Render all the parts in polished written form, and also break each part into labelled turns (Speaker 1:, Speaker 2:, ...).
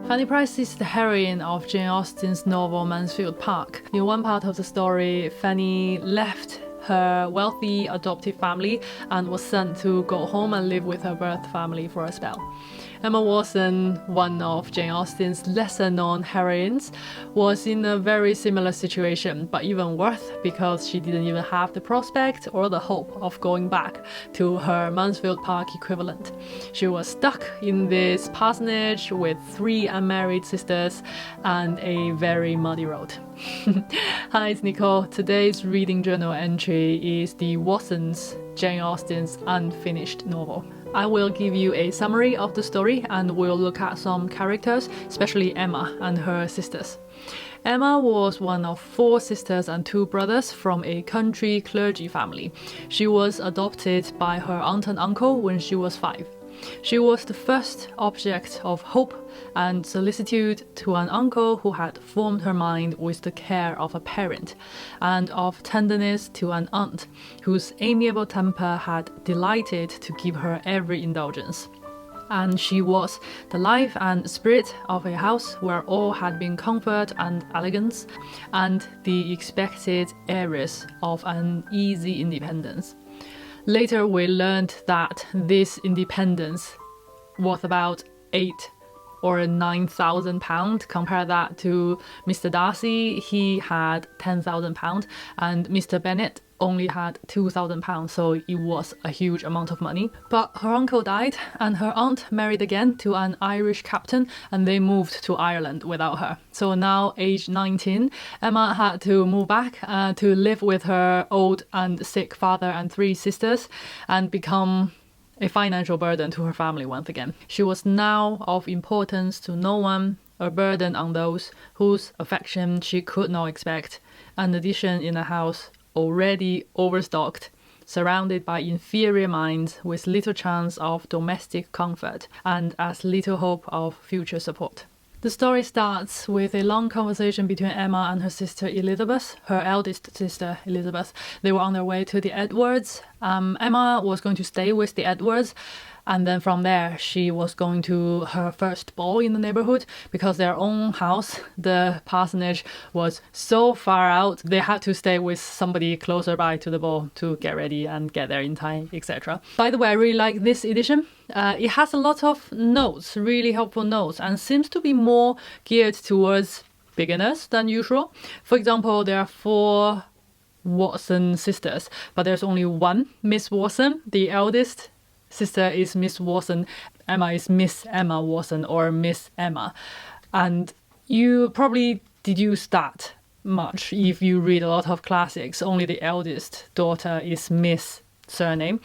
Speaker 1: Fanny Price is the heroine of Jane Austen's novel Mansfield Park. In one part of the story, Fanny left her wealthy adoptive family and was sent to go home and live with her birth family for a spell. Emma Watson, one of Jane Austen's lesser-known heroines, was in a very similar situation, but even worse because she didn't even have the prospect or the hope of going back to her Mansfield Park equivalent. She was stuck in this parsonage with 3 unmarried sisters and a very muddy road. Hi, it's Nicole. Today's reading journal entry is the Watsons, Jane Austen's unfinished novel. I will give you a summary of the story and we'll look at some characters, especially Emma and her sisters. Emma was one of 4 sisters and 2 brothers from a country clergy family. She was adopted by her aunt and uncle when she was 5. She was the first object of hope and solicitude to an uncle who had formed her mind with the care of a parent, and of tenderness to an aunt whose amiable temper had delighted to give her every indulgence. And she was the life and spirit of a house where all had been comfort and elegance, and the expected heiress of an easy independence. Later we learned that this independence was about £8,000 or £9,000. Compare that to Mr. Darcy, he had £10,000 and Mr. Bennet only had £2,000, so it was a huge amount of money. But her uncle died and her aunt married again to an Irish captain and they moved to Ireland without her. So now, aged 19, Emma had to move back to live with her old and sick father and 3 sisters and become a financial burden to her family once again. She was now of importance to no one, a burden on those whose affection she could not expect, an addition in a house already overstocked, surrounded by inferior minds with little chance of domestic comfort and as little hope of future support. The story starts with a long conversation between Emma and her sister Elizabeth, her eldest sister Elizabeth. They were on their way to the Edwards. Emma was going to stay with the Edwards, and then from there she was going to her first ball in the neighborhood because their own house, the parsonage, was so far out they had to stay with somebody closer by to the ball to get ready and get there in time, etc. By the way, I really like this edition. It has a lot of notes, really helpful notes, and seems to be more geared towards beginners than usual. For example, there are 4 Watson sisters, but there's only one Miss Watson. The eldest sister is Miss Watson. Emma is Miss Emma Watson or Miss Emma. And you probably deduce that much if you read a lot of classics. Only the eldest daughter is Miss surname.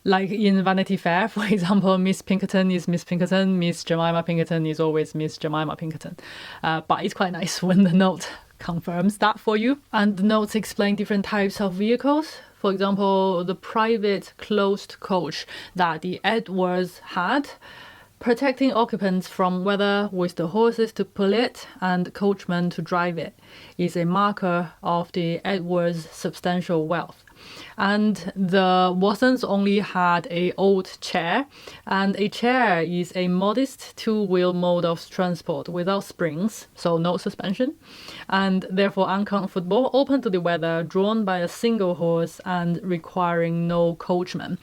Speaker 1: Like in Vanity Fair, for example, Miss Pinkerton is Miss Pinkerton, Miss Jemima Pinkerton is always Miss Jemima Pinkerton. But it's quite nice when the note confirms that for you. And the notes explain different types of vehicles. For example, the private closed coach that the Edwards had, protecting occupants from weather with the horses to pull it and coachmen to drive it, is a marker of the Edwards' substantial wealth. And the Watsons only had an old chair, and a chair is a modest 2-wheel mode of transport without springs, so no suspension, and therefore uncomfortable, open to the weather, drawn by a single horse and requiring no coachman.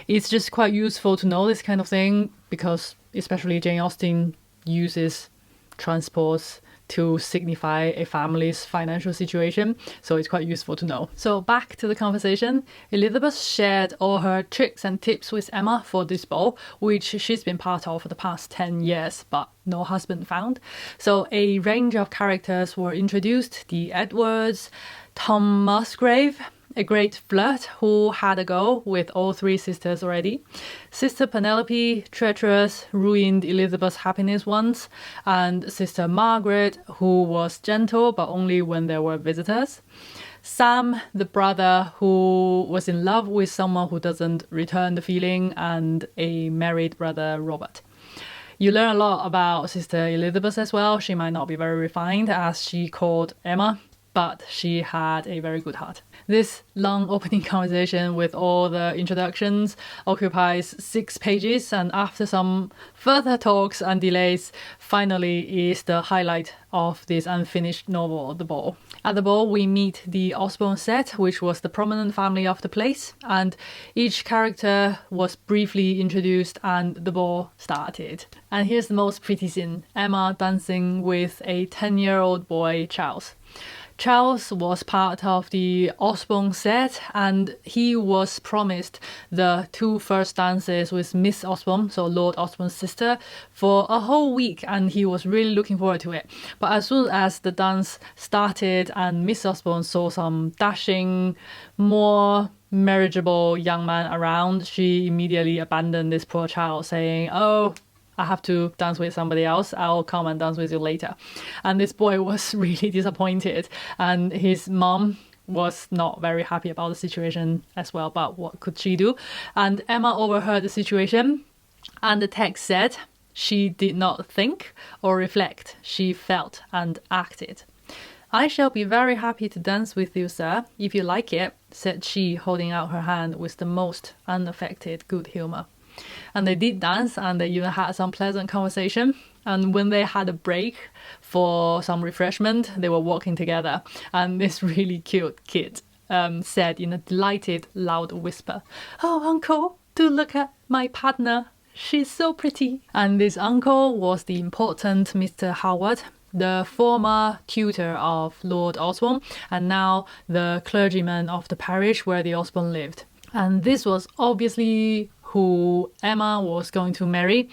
Speaker 1: It's just quite useful to know this kind of thing because especially Jane Austen uses transports to signify a family's financial situation, so it's quite useful to know. So back to the conversation. Elizabeth shared all her tricks and tips with Emma for this ball, which she's been part of for the past 10 years, but no husband found. So a range of characters were introduced: the Edwards, Tom Musgrave, a great flirt who had a go with all 3 sisters already. Sister Penelope, treacherous, ruined Elizabeth's happiness once. And Sister Margaret, who was gentle but only when there were visitors. Sam, the brother who was in love with someone who doesn't return the feeling. And a married brother, Robert. You learn a lot about Sister Elizabeth as well. She might not be very refined, as she called Emma but she had a very good heart. This long opening conversation with all the introductions occupies 6 pages, and after some further talks and delays, finally is the highlight of this unfinished novel, The Ball. At the ball, we meet the Osborne set, which was the prominent family of the place, and each character was briefly introduced and the ball started. And here's the most pretty scene: Emma dancing with a 10-year-old boy, Charles. Charles was part of the Osborne set, and he was promised the 2 first dances with Miss Osborne, so Lord Osborne's sister, for a whole week, and he was really looking forward to it. But as soon as the dance started and Miss Osborne saw some dashing, more marriageable young man around, she immediately abandoned this poor child, saying, "Oh, I have to dance with somebody else. I'll come and dance with you later." And this boy was really disappointed, and his mom was not very happy about the situation as well, but what could she do? And Emma overheard the situation, and the text said she did not think or reflect. She felt and acted. "I shall be very happy to dance with you, sir, if you like it," said she, holding out her hand with the most unaffected good humour. And they did dance, and they even had some pleasant conversation. And when they had a break for some refreshment, they were walking together. And this really cute kid said in a delighted, loud whisper, "Oh, uncle, do look at my partner. She's so pretty." And this uncle was the important Mr. Howard, the former tutor of Lord Osborne, and now the clergyman of the parish where the Osborne lived. And this was obviously who Emma was going to marry.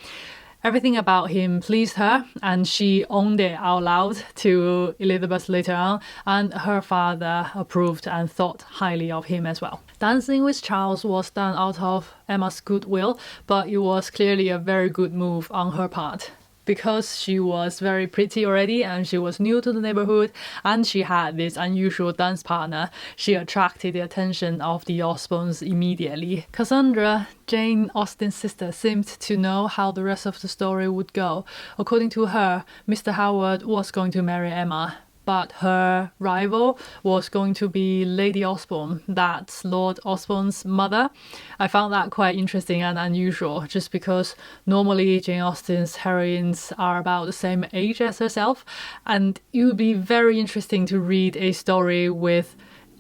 Speaker 1: Everything about him pleased her, and she owned it out loud to Elizabeth later on, and her father approved and thought highly of him as well. Dancing with Charles was done out of Emma's goodwill, but it was clearly a very good move on her part. Because she was very pretty already, and she was new to the neighborhood, and she had this unusual dance partner, she attracted the attention of the Osbornes immediately. Cassandra, Jane Austen's sister, seemed to know how the rest of the story would go. According to her, Mr. Howard was going to marry Emma, but her rival was going to be Lady Osborne, that's Lord Osborne's mother. I found that quite interesting and unusual, just because normally Jane Austen's heroines are about the same age as herself, and it would be very interesting to read a story with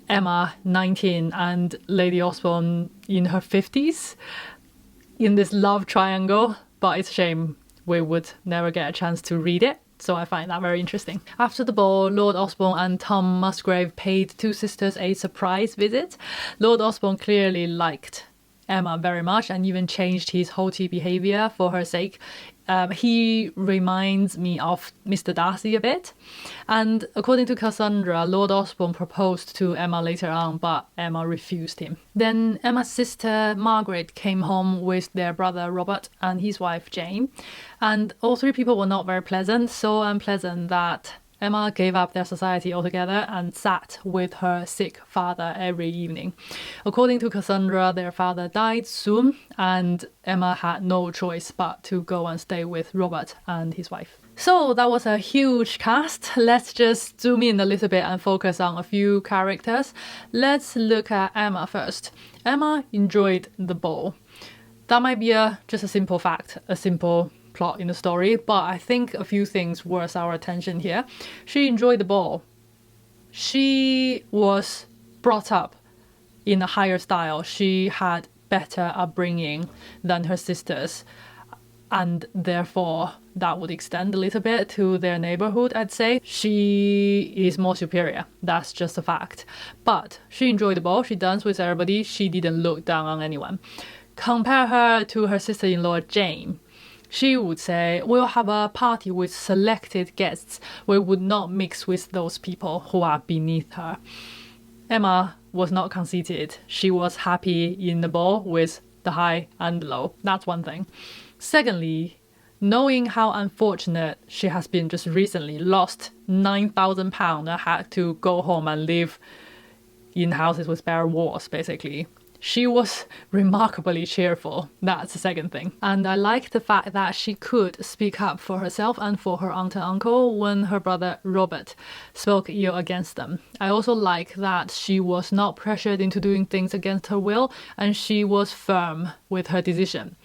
Speaker 1: Emma 19 and Lady Osborne in her 50s in this love triangle, but it's a shame we would never get a chance to read it. So I find that very interesting. After the ball, Lord Osborne and Tom Musgrave paid 2 sisters a surprise visit. Lord Osborne clearly liked Emma very much and even changed his haughty behaviour for her sake. He reminds me of Mr. Darcy a bit. And according to Cassandra, Lord Osborne proposed to Emma later on, but Emma refused him. Then Emma's sister Margaret came home with their brother Robert and his wife Jane. And all 3 people were not very pleasant, so unpleasant that Emma gave up their society altogether and sat with her sick father every evening. According to Cassandra, their father died soon, and Emma had no choice but to go and stay with Robert and his wife. So that was a huge cast. Let's just zoom in a little bit and focus on a few characters. Let's look at Emma first. Emma enjoyed the ball. That might be just a simple fact, a simple plot in the story, but I think a few things worth our attention here. She enjoyed the ball. She was brought up in a higher style. She had better upbringing than her sisters, and therefore that would extend a little bit to their neighborhood, I'd say. She is more superior. That's just a fact. But she enjoyed the ball. She danced with everybody. She didn't look down on anyone. Compare her to her sister-in-law Jane. She would say, "We'll have a party with selected guests. We would not mix with those people who are beneath her." Emma was not conceited. She was happy in the ball with the high and the low. That's one thing. Secondly, knowing how unfortunate she has been just recently, lost £9,000 and had to go home and live in houses with bare walls, basically. She was remarkably cheerful. That's the second thing. And I like the fact that she could speak up for herself and for her aunt and uncle when her brother Robert spoke ill against them. I also like that she was not pressured into doing things against her will, and she was firm with her decision.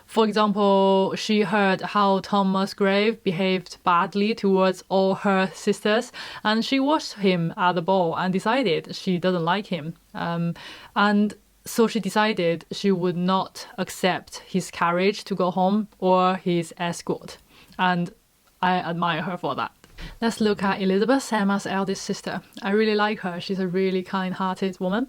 Speaker 1: For example, she heard how Tom Musgrave behaved badly towards all her sisters, and she watched him at the ball and decided she doesn't like him. And so she decided she would not accept his carriage to go home or his escort. And I admire her for that. Let's look at Elizabeth, Emma's eldest sister. I really like her. She's a really kind-hearted woman.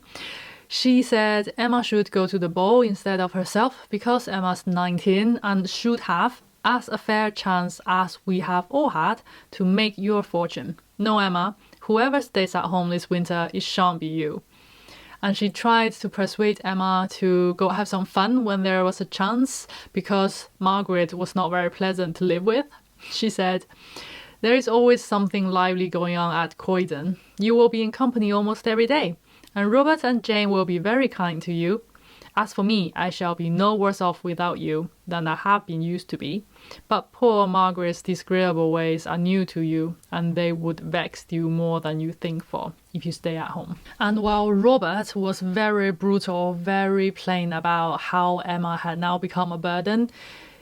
Speaker 1: She said Emma should go to the ball instead of herself because Emma's 19 and should have as a fair chance as we have all had to make your fortune. No, Emma, whoever stays at home this winter, it shan't be you. And she tried to persuade Emma to go have some fun when there was a chance because Margaret was not very pleasant to live with. She said, there is always something lively going on at Croydon. You will be in company almost every day. And Robert and Jane will be very kind to you. As for me, I shall be no worse off without you than I have been used to be. But poor Margaret's disagreeable ways are new to you, and they would vex you more than you think for if you stay at home. And while Robert was very brutal, very plain about how Emma had now become a burden,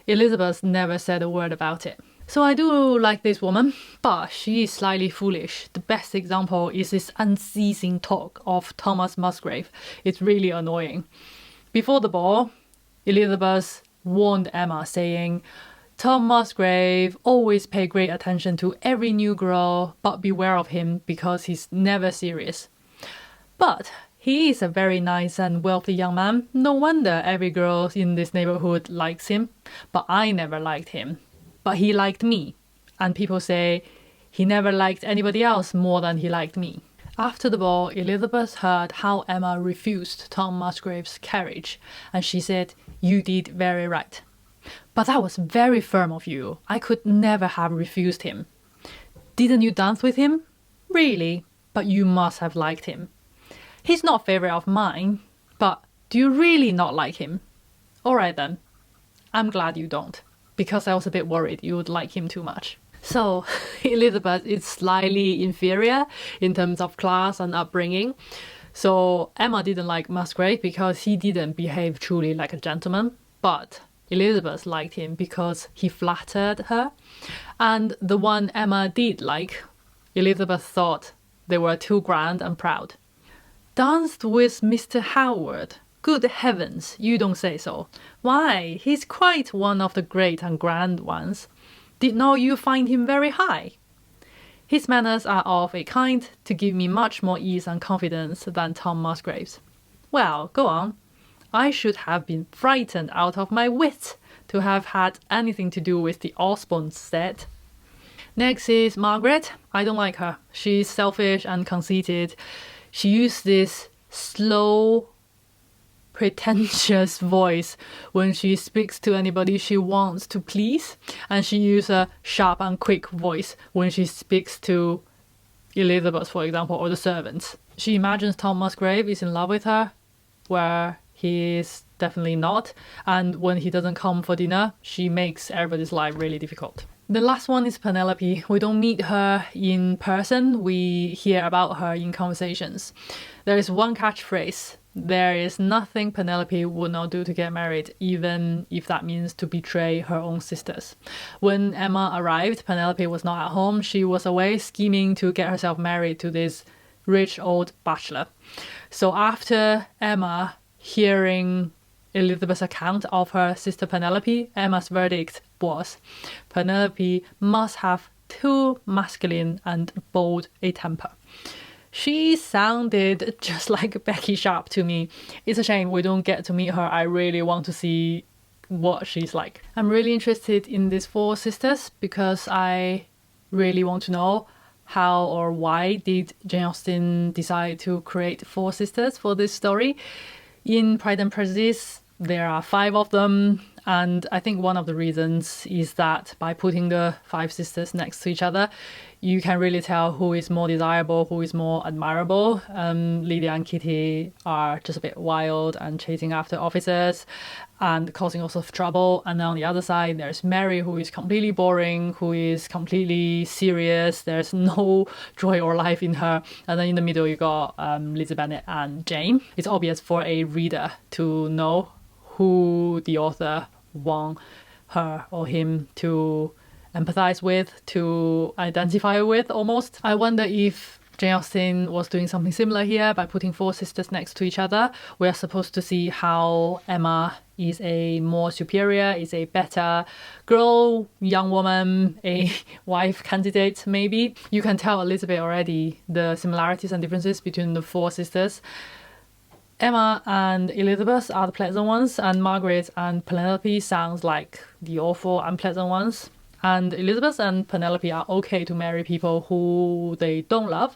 Speaker 1: Elizabeth never said a word about it. So I do like this woman, but she is slightly foolish. The best example is this unceasing talk of Thomas Musgrave. It's really annoying. Before the ball, Elizabeth warned Emma, saying, Tom Musgrave always pay great attention to every new girl, but beware of him because he's never serious. But he is a very nice and wealthy young man. No wonder every girl in this neighborhood likes him. But I never liked him. But he liked me. And people say he never liked anybody else more than he liked me. After the ball, Elizabeth heard how Emma refused Tom Musgrave's carriage. And she said, you did very right. But that was very firm of you. I could never have refused him. Didn't you dance with him? Really? But you must have liked him. He's not a favourite of mine. But do you really not like him? All right then. I'm glad you don't. Because I was a bit worried you would like him too much. So, Elizabeth is slightly inferior in terms of class and upbringing. So, Emma didn't like Musgrave because he didn't behave truly like a gentleman. But Elizabeth liked him because he flattered her. And the one Emma did like, Elizabeth thought they were too grand and proud. Danced with Mr. Howard. Good heavens, you don't say so. Why, he's quite one of the great and grand ones. Did not you find him very high? His manners are of a kind to give me much more ease and confidence than Tom Musgrave's. Well, go on. I should have been frightened out of my wits to have had anything to do with the Osborne's set. Next is Margaret. I don't like her. She's selfish and conceited. She used this slow, pretentious voice when she speaks to anybody she wants to please, and she uses a sharp and quick voice when she speaks to Elizabeth, for example, or the servants. She imagines Tom Musgrave is in love with her, where he is definitely not, and when he doesn't come for dinner, she makes everybody's life really difficult. The last one is Penelope. We don't meet her in person, we hear about her in conversations. There is one catchphrase: there is nothing Penelope would not do to get married, even if that means to betray her own sisters. When Emma arrived, Penelope was not at home. She was away scheming to get herself married to this rich old bachelor. So after Emma hearing Elizabeth's account of her sister Penelope, Emma's verdict was Penelope must have too masculine and bold a temper. She sounded just like Becky Sharp to me. It's a shame we don't get to meet her. I really want to see what she's like. I'm really interested in these four sisters because I really want to know how or why did Jane Austen decide to create four sisters for this story. In Pride and Prejudice, there are 5 of them, And I think one of the reasons is that by putting the five sisters next to each other, you can really tell who is more desirable, who is more admirable. Lydia and Kitty are just a bit wild and chasing after officers and causing all sorts of trouble. And then on the other side, there's Mary, who is completely boring, who is completely serious. There's no joy or life in her. And then in the middle, you got Lizzie Bennet and Jane. It's obvious for a reader to know who the author want her or him to empathize with, to identify with almost. I wonder if Jane Austen was doing something similar here by putting four sisters next to each other. We're supposed to see how Emma is a more superior, is a better girl, young woman, a wife candidate maybe. You can tell a little bit already the similarities and differences between the four sisters. Emma and Elizabeth are the pleasant ones, and Margaret and Penelope sounds like the awful, unpleasant ones. And Elizabeth and Penelope are okay to marry people who they don't love,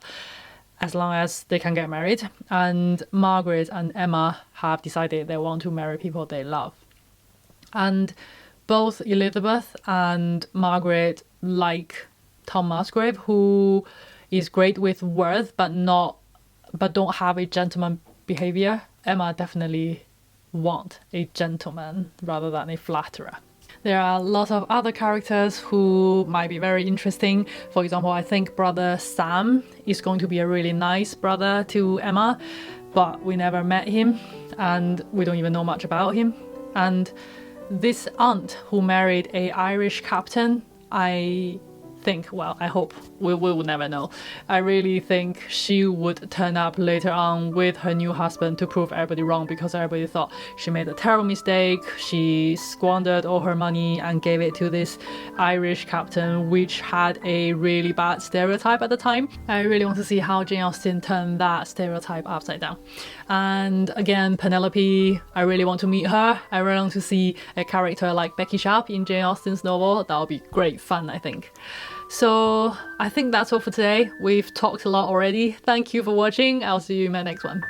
Speaker 1: as long as they can get married. And Margaret and Emma have decided they want to marry people they love. And both Elizabeth and Margaret like Tom Musgrave, who is great with words but don't have a gentleman behavior. Emma definitely want a gentleman rather than a flatterer. There are lots of other characters who might be very interesting. For example, I think brother Sam is going to be a really nice brother to Emma, but we never met him and we don't even know much about him. And this aunt who married an Irish captain, I hope, we will never know. I really think she would turn up later on with her new husband to prove everybody wrong, because everybody thought she made a terrible mistake. She squandered all her money and gave it to this Irish captain, which had a really bad stereotype at the time. I really want to see how Jane Austen turned that stereotype upside down. And again, Penelope, I really want to meet her. I really want to see a character like Becky Sharp in Jane Austen's novel. That would be great fun, I think. So I think that's all for today. We've talked a lot already. Thank you for watching. I'll see you in my next one.